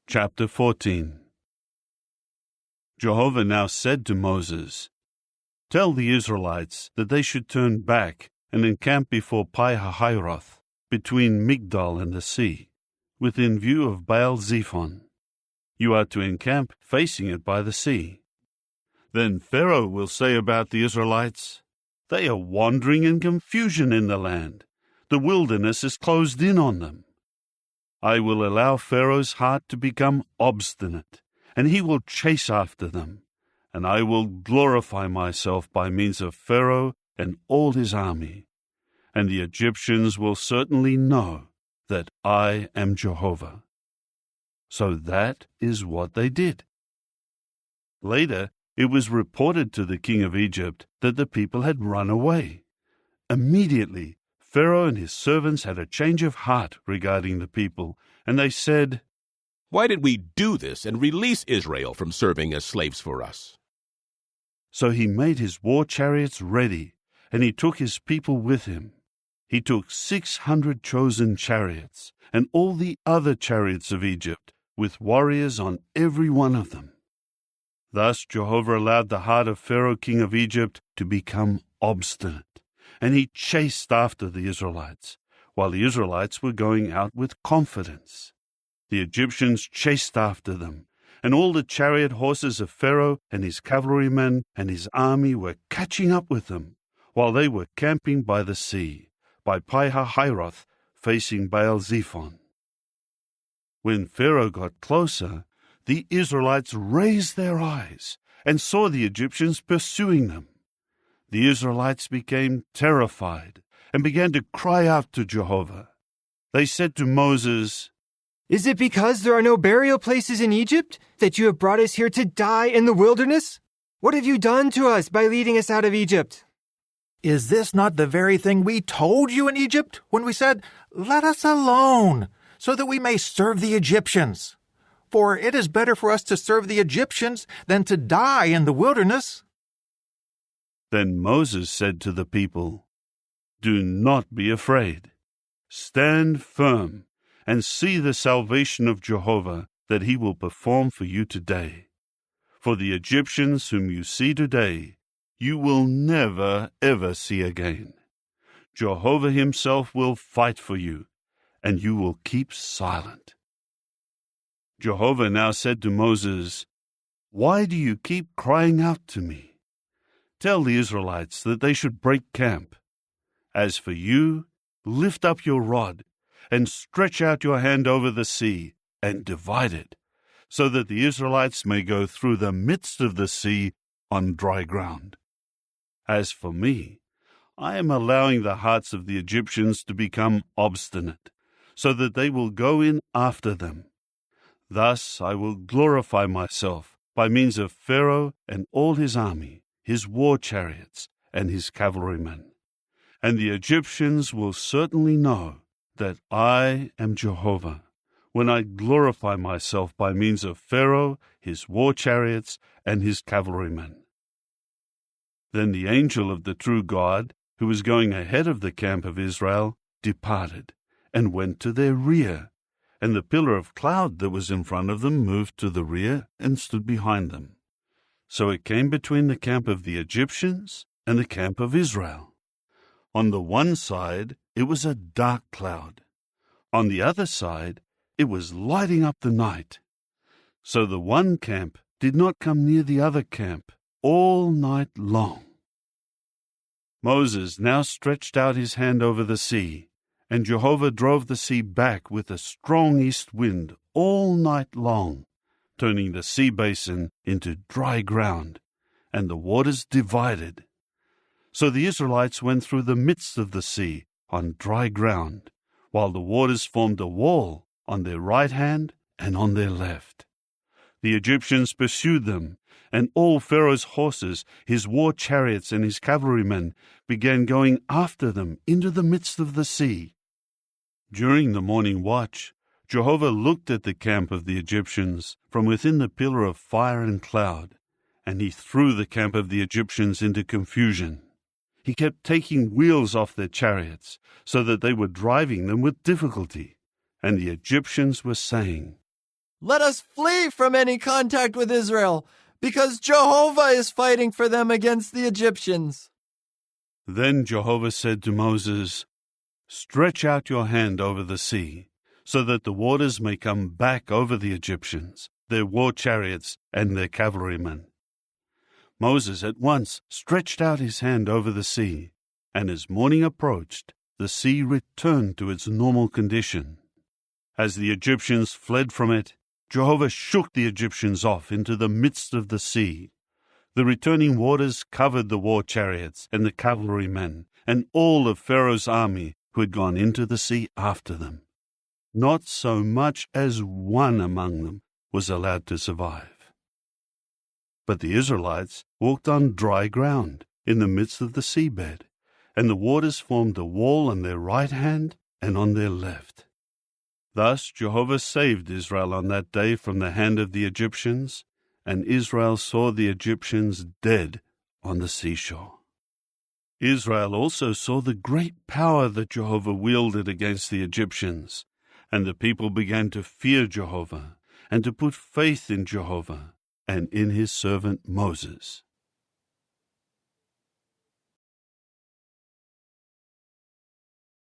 Chapter 14. Jehovah now said to Moses, "Tell the Israelites that they should turn back and encamp before Pi-hahiroth, between Migdol and the sea, within view of Baal-zephon. You are to encamp facing it by the sea. Then Pharaoh will say about the Israelites, 'They are wandering in confusion in the land. The wilderness is closed in on them.' I will allow Pharaoh's heart to become obstinate, and he will chase after them, and I will glorify myself by means of Pharaoh and all his army, and the Egyptians will certainly know that I am Jehovah." So that is what they did. Later, it was reported to the king of Egypt that the people had run away. Immediately, Pharaoh and his servants had a change of heart regarding the people, and they said, "Why did we do this and release Israel from serving as slaves for us?" So he made his war chariots ready, and he took his people with him. He took 600 chosen chariots, and all the other chariots of Egypt, with warriors on every one of them. Thus Jehovah allowed the heart of Pharaoh king of Egypt to become obstinate, and he chased after the Israelites, while the Israelites were going out with confidence. The Egyptians chased after them, and all the chariot horses of Pharaoh and his cavalrymen and his army were catching up with them, while they were camping by the sea, by Pi-hahiroth, facing Baal-zephon. When Pharaoh got closer, the Israelites raised their eyes and saw the Egyptians pursuing them. The Israelites became terrified and began to cry out to Jehovah. They said to Moses, "Is it because there are no burial places in Egypt that you have brought us here to die in the wilderness? What have you done to us by leading us out of Egypt?" "Is this not the very thing we told you in Egypt when we said, 'Let us alone, so that we may serve the Egyptians'? For it is better for us to serve the Egyptians than to die in the wilderness." Then Moses said to the people, "Do not be afraid. Stand firm and see the salvation of Jehovah that he will perform for you today. For the Egyptians whom you see today, you will never ever see again. Jehovah himself will fight for you, and you will keep silent." Jehovah now said to Moses, "Why do you keep crying out to me? Tell the Israelites that they should break camp. As for you, lift up your rod and stretch out your hand over the sea and divide it, so that the Israelites may go through the midst of the sea on dry ground. As for me, I am allowing the hearts of the Egyptians to become obstinate, so that they will go in after them. Thus I will glorify myself by means of Pharaoh and all his army, his war chariots, and his cavalrymen. And the Egyptians will certainly know that I am Jehovah, when I glorify myself by means of Pharaoh, his war chariots, and his cavalrymen." Then the angel of the true God, who was going ahead of the camp of Israel, departed, and went to their rear, and the pillar of cloud that was in front of them moved to the rear and stood behind them. So it came between the camp of the Egyptians and the camp of Israel. On the one side it was a dark cloud. On the other side it was lighting up the night. So the one camp did not come near the other camp all night long. Moses now stretched out his hand over the sea, and Jehovah drove the sea back with a strong east wind all night long, turning the sea basin into dry ground, and the waters divided. So the Israelites went through the midst of the sea on dry ground, while the waters formed a wall on their right hand and on their left. The Egyptians pursued them, and all Pharaoh's horses, his war chariots, and his cavalrymen began going after them into the midst of the sea. During the morning watch, Jehovah looked at the camp of the Egyptians from within the pillar of fire and cloud, and he threw the camp of the Egyptians into confusion. He kept taking wheels off their chariots, so that they were driving them with difficulty, and the Egyptians were saying, let us flee from any contact with Israel, because Jehovah is fighting for them against the Egyptians." Then Jehovah said to Moses, "Stretch out your hand over the sea, so that the waters may come back over the Egyptians, their war chariots, and their cavalrymen." Moses at once stretched out his hand over the sea, and as morning approached, the sea returned to its normal condition. As the Egyptians fled from it, Jehovah shook the Egyptians off into the midst of the sea. The returning waters covered the war chariots and the cavalrymen and all of Pharaoh's army who had gone into the sea after them. Not so much as one among them was allowed to survive. But the Israelites walked on dry ground in the midst of the seabed, and the waters formed a wall on their right hand and on their left. Thus Jehovah saved Israel on that day from the hand of the Egyptians, and Israel saw the Egyptians dead on the seashore. Israel also saw the great power that Jehovah wielded against the Egyptians, and the people began to fear Jehovah and to put faith in Jehovah and in his servant Moses.